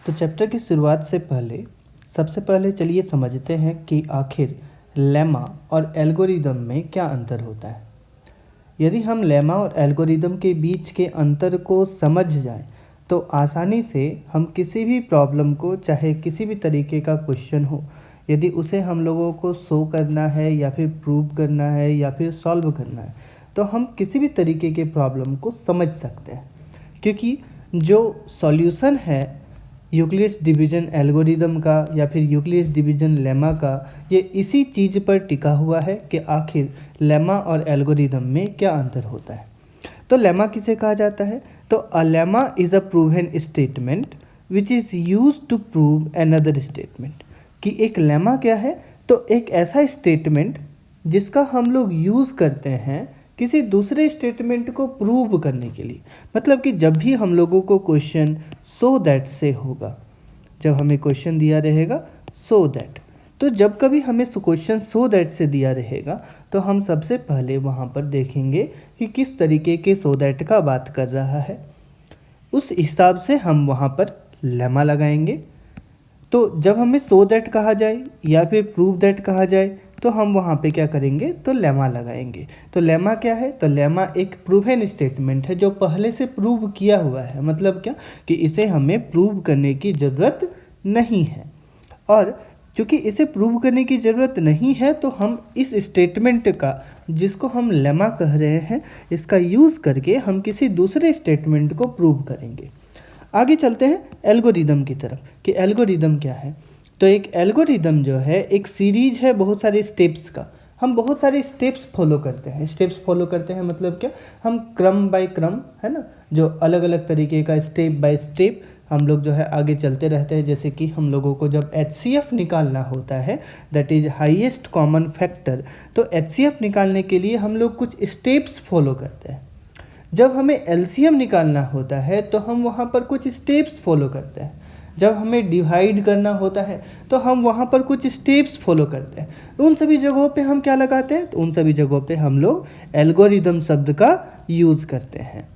तो चैप्टर की शुरुआत से पहले सबसे पहले चलिए समझते हैं कि आखिर लेमा और एल्गोरिदम में क्या अंतर होता है। यदि हम लेमा और एल्गोरिदम के बीच के अंतर को समझ जाएं, तो आसानी से हम किसी भी प्रॉब्लम को, चाहे किसी भी तरीके का क्वेश्चन हो, यदि उसे हम लोगों को शो करना है या फिर प्रूव करना है या फिर सॉल्व करना है, तो हम किसी भी तरीके के प्रॉब्लम को समझ सकते हैं। क्योंकि जो सॉल्यूशन है यूक्लिड्स डिवीजन एल्गोरिदम का या फिर यूक्लिड्स डिवीजन लेमा का, ये इसी चीज़ पर टिका हुआ है कि आखिर लेमा और एल्गोरिदम में क्या अंतर होता है। तो लेमा किसे कहा जाता है? तो a lemma is a proven statement which is use to prove another statement. कि एक लेमा क्या है? तो एक ऐसा स्टेटमेंट जिसका हम लोग यूज़ करते हैं किसी दूसरे स्टेटमेंट को प्रूव करने के लिए। मतलब कि जब भी हम लोगों को क्वेश्चन सो दैट से होगा, जब हमें क्वेश्चन दिया रहेगा सो दैट, तो जब कभी हमें क्वेश्चन सो दैट से दिया रहेगा तो हम सबसे पहले वहाँ पर देखेंगे कि किस तरीके के सो दैट का बात कर रहा है। उस हिसाब से हम वहाँ पर लेमा लगाएंगे। तो जब हमें सो दैट कहा जाए या फिर प्रूव दैट कहा जाए तो हम वहाँ पे क्या करेंगे? तो लेमा लगाएंगे। तो लेमा क्या है? तो लेमा एक प्रूवन स्टेटमेंट है जो पहले से प्रूव किया हुआ है। मतलब क्या कि इसे हमें प्रूव करने की ज़रूरत नहीं है, और चूँकि इसे प्रूव करने की ज़रूरत नहीं है तो हम इस स्टेटमेंट का, जिसको हम लेमा कह रहे हैं, इसका यूज़ करके हम किसी दूसरे स्टेटमेंट को प्रूव करेंगे। आगे चलते हैं एल्गोरिदम की तरफ कि एल्गोरिदम क्या है। तो एक एल्गोरिदम जो है एक सीरीज है बहुत सारे स्टेप्स का। हम बहुत सारे स्टेप्स फॉलो करते हैं। स्टेप्स फॉलो करते हैं मतलब क्या? हम क्रम बाय क्रम, है ना, जो अलग अलग तरीके का स्टेप बाय स्टेप हम लोग जो है आगे चलते रहते हैं। जैसे कि हम लोगों को जब HCF निकालना होता है, that is highest common factor, तो HCF निकालने के लिए हम लोग कुछ स्टेप्स फॉलो करते हैं। जब हमें LCM निकालना होता है तो हम वहाँ पर कुछ स्टेप्स फॉलो करते हैं। जब हमें डिवाइड करना होता है तो हम वहाँ पर कुछ स्टेप्स फॉलो करते हैं। उन सभी जगहों पे हम क्या लगाते हैं? तो उन सभी जगहों पे हम लोग एल्गोरिदम शब्द का यूज़ करते हैं।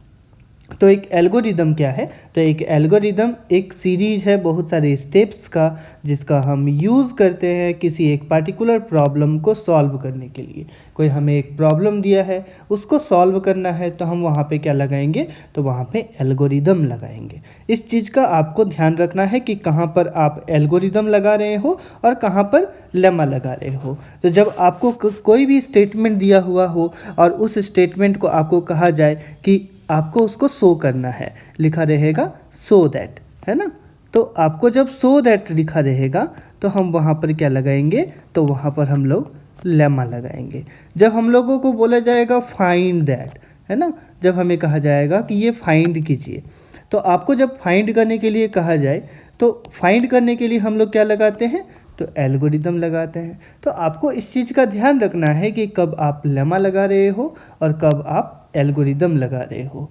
तो एक एल्गोरिदम क्या है? तो एक एल्गोरिदम एक सीरीज है बहुत सारे स्टेप्स का, जिसका हम यूज़ करते हैं किसी एक पार्टिकुलर प्रॉब्लम को सॉल्व करने के लिए। कोई हमें एक प्रॉब्लम दिया है, उसको सॉल्व करना है, तो हम वहाँ पे क्या लगाएंगे? तो वहाँ पे एल्गोरिदम लगाएंगे। इस चीज़ का आपको ध्यान रखना है कि कहाँ पर आप एल्गोरिदम लगा रहे हो और कहाँ पर लेमा लगा रहे हो। तो जब आपको कोई भी स्टेटमेंट दिया हुआ हो और उस स्टेटमेंट को आपको कहा जाए कि आपको उसको शो करना है, लिखा रहेगा सो दैट, है ना, तो आपको जब सो दैट लिखा रहेगा तो हम वहाँ पर क्या लगाएंगे? तो वहाँ पर हम लोग लेमा लगाएंगे। जब हम लोगों को बोला जाएगा फाइंड दैट, है ना, जब हमें कहा जाएगा कि ये फाइंड कीजिए, तो आपको जब फाइंड करने के लिए कहा जाए तो फाइंड करने के लिए हम लोग क्या लगाते हैं? तो एल्गोरिदम लगाते हैं। तो आपको इस चीज़ का ध्यान रखना है कि कब आप लेमा लगा रहे हो और कब आप एल्गोरिदम लगा रहे हो।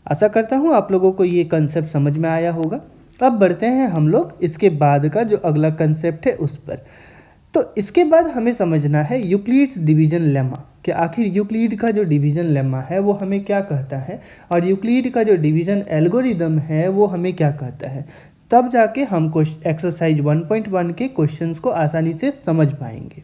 आशा करता हूँ आप लोगों को ये कंसेप्ट समझ में आया होगा। अब बढ़ते हैं हम लोग इसके बाद का जो अगला कंसेप्ट है उस पर। तो इसके बाद हमें समझना है यूक्लिड्स डिवीजन लेमा, कि आखिर यूक्लिड का जो डिवीजन लेमा है वो हमें क्या कहता है और यूक्लिड का जो डिवीजन एल्गोरिदम है वो हमें क्या कहता है। तब जाके हम एक्सरसाइज 1.1 के क्वेश्चंस को आसानी से समझ पाएंगे।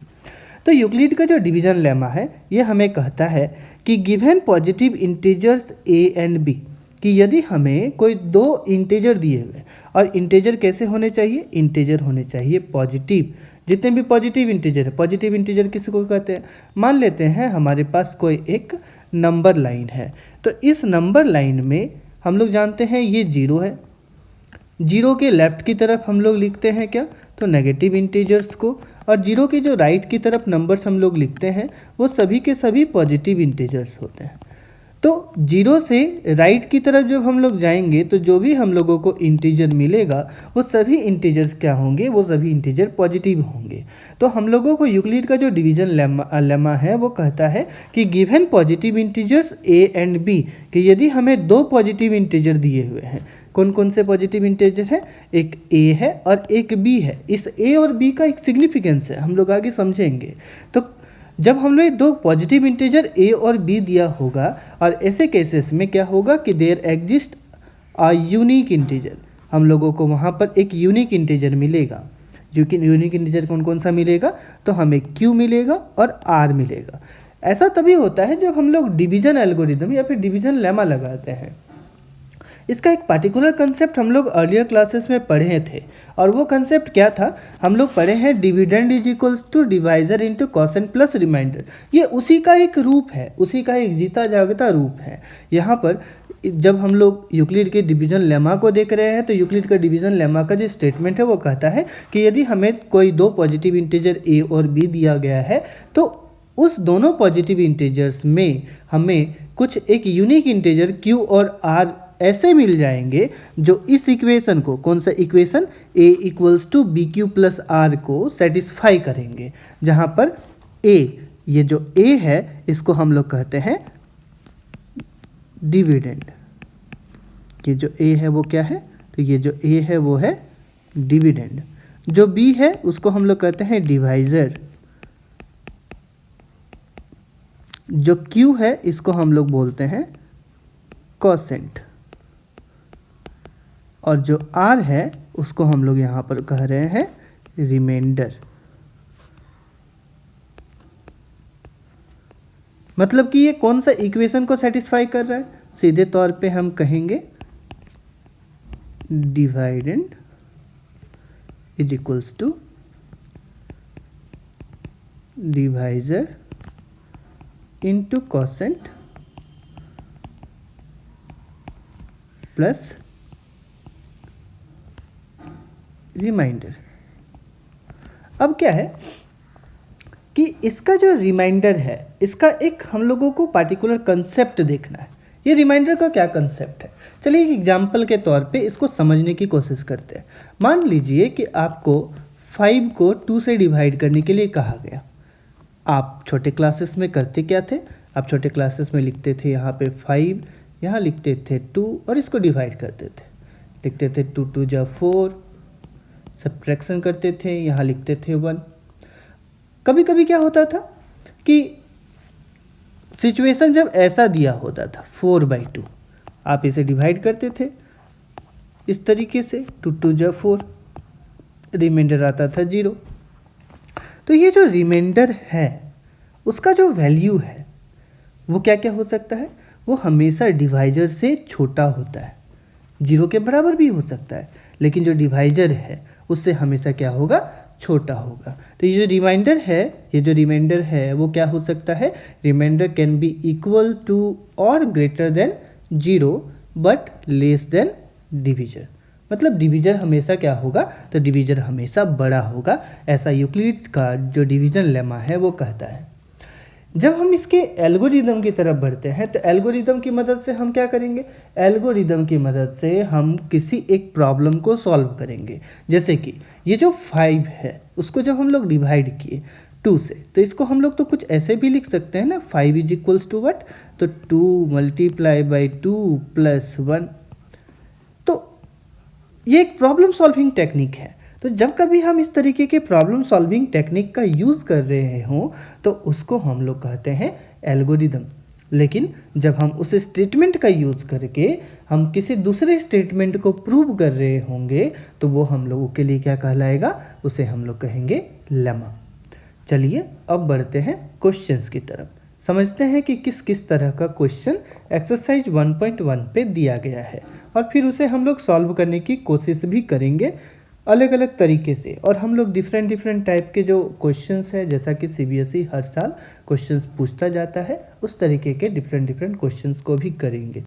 तो यूक्लिड का जो डिवीजन लेमा है ये हमें कहता है कि given positive integers a and b, कि यदि हमें कोई दो इंटीजर दिए हुए, और इंटीजर कैसे होने चाहिए? इंटीजर होने चाहिए पॉजिटिव। जितने भी पॉजिटिव इंटीजर है, पॉजिटिव इंटीजर किसको कहते हैं? मान लेते हैं हमारे पास कोई एक नंबर लाइन है, तो इस नंबर लाइन में हम लोग जानते हैं ये 0 है। 0 के लेफ्ट की तरफ हम लोग लिखते हैं क्या? तो नेगेटिव इंटीजर्स को, और 0 के जो राइट की तरफ नंबर्स हम लोग लिखते हैं वो सभी के सभी पॉजिटिव इंटीजर्स होते हैं। तो 0 से राइट की तरफ जब हम लोग जाएंगे तो जो भी हम लोगों को इंटीजर मिलेगा वो सभी इंटीजर्स क्या होंगे? वो सभी इंटीजर पॉजिटिव होंगे। तो हम लोगों को यूक्लिड का जो डिवीजन लेमा है वो कहता है कि given positive integers a and b, कि यदि हमें दो पॉजिटिव इंटीजर दिए हुए हैं, कौन कौन से पॉजिटिव इंटीजर है? एक a है और एक b है। इस a और b का एक सिग्निफिकेंस है, हम लोग आगे समझेंगे। तो जब हम लोग दो पॉजिटिव इंटीजर a और b दिया होगा, और ऐसे केसेस में क्या होगा कि there exist a unique integer, हम लोगों को वहाँ पर एक यूनिक इंटीजर मिलेगा, जो कि यूनिक इंटीजर कौन कौन सा मिलेगा, तो हमें q मिलेगा और r मिलेगा। ऐसा तभी होता है जब हम लोग डिवीजन एल्गोरिदम या फिर डिवीजन लेमा लगाते हैं। इसका एक पार्टिकुलर कंसेप्ट हम लोग अर्लियर क्लासेस में पढ़े थे, और वो कंसेप्ट क्या था, हम लोग पढ़े हैं dividend is equals to divisor into quotient plus remainder. ये उसी का एक रूप है, उसी का एक जीता जागता रूप है। यहाँ पर जब हम लोग यूक्लिड के डिवीजन लेमा को देख रहे हैं, तो यूक्लिड का डिवीजन लेमा का जो स्टेटमेंट है वो कहता है कि यदि हमें कोई दो पॉजिटिव इंटीजर a और b दिया गया है, तो उस दोनों पॉजिटिव इंटीजर्स में हमें कुछ एक यूनिक इंटीजर q और r ऐसे मिल जाएंगे जो इस इक्वेशन को, कौन सा equation, a equals to B Q plus R को सेटिस्फाई करेंगे। जहाँ पर a, ये जो a है इसको हम लोग कहते हैं डिविडेंड। ये जो a है वो क्या है, तो ये जो a है वो है डिविडेंड। जो b है उसको हम लोग कहते हैं डिवाइजर। जो q है इसको हम लोग बोलते हैं कॉसेंट, और जो r है उसको हम लोग यहाँ पर कह रहे हैं रिमाइंडर। मतलब कि ये कौन सा इक्वेशन को सेटिस्फाई कर रहा है, सीधे तौर पे हम कहेंगे dividend is equals to divisor into quotient plus remainder. अब क्या है कि इसका जो रिमाइंडर है, इसका एक हम लोगों को पार्टिकुलर कंसेप्ट देखना है। ये रिमाइंडर का क्या कंसेप्ट है, चलिए एक एग्जांपल के तौर पे इसको समझने की कोशिश करते हैं। मान लीजिए कि आपको 5 को 2 से डिवाइड करने के लिए कहा गया। आप छोटे क्लासेस में करते क्या थे, आप छोटे क्लासेस में लिखते थे यहाँ पे 5, यहाँ लिखते थे 2 और इसको डिवाइड करते थे, लिखते थे 2 2 जा 4, सब्ट्रैक्शन करते थे, यहाँ लिखते थे 1। कभी कभी क्या होता था कि सिचुएशन जब ऐसा दिया होता था 4/2, आप इसे डिवाइड करते थे इस तरीके से, 2 2 जा 4, रिमाइंडर आता था 0। तो ये जो रिमाइंडर है उसका जो वैल्यू है वो क्या क्या हो सकता है, वो हमेशा डिवाइजर से छोटा होता है, 0 के बराबर भी हो सकता है, लेकिन जो डिवाइजर है उससे हमेशा क्या होगा, छोटा होगा। तो ये जो रिमाइंडर है वो क्या हो सकता है, remainder can be equal to और greater than 0 but less than divisor. मतलब डिविजर हमेशा क्या होगा, तो डिविजर हमेशा बड़ा होगा, ऐसा यूक्लिड का जो डिवीजन लेमा है वो कहता है। जब हम इसके एल्गोरिदम की तरफ बढ़ते हैं, तो एल्गोरिदम की मदद से हम क्या करेंगे, एल्गोरिदम की मदद से हम किसी एक प्रॉब्लम को सॉल्व करेंगे। जैसे कि ये जो 5 है उसको जब हम लोग डिवाइड किए 2 से, तो इसको हम लोग तो कुछ ऐसे भी लिख सकते हैं ना, 5 इज इक्वल्स टू वट, तो 2 मल्टीप्लाई बाई 2 प्लस 1। तो ये एक प्रॉब्लम सॉल्विंग टेक्निक है। तो जब कभी हम इस तरीके के प्रॉब्लम सॉल्विंग टेक्निक का यूज़ कर रहे हों तो उसको हम लोग कहते हैं एल्गोरिदम। लेकिन जब हम उस स्टेटमेंट का यूज़ करके हम किसी दूसरे स्टेटमेंट को प्रूव कर रहे होंगे तो वो हम लोगों के लिए क्या कहलाएगा, उसे हम लोग कहेंगे लेमा। चलिए अब बढ़ते हैं क्वेश्चंस की तरफ, समझते हैं कि किस किस तरह का क्वेश्चन एक्सरसाइज 1.1 पे दिया गया है, और फिर उसे हम लोग सॉल्व करने की कोशिश भी करेंगे अलग अलग तरीके से। और हम लोग डिफरेंट टाइप के जो क्वेश्चंस है, जैसा कि CBSE हर साल क्वेश्चंस पूछता जाता है, उस तरीके के डिफरेंट क्वेश्चंस को भी करेंगे।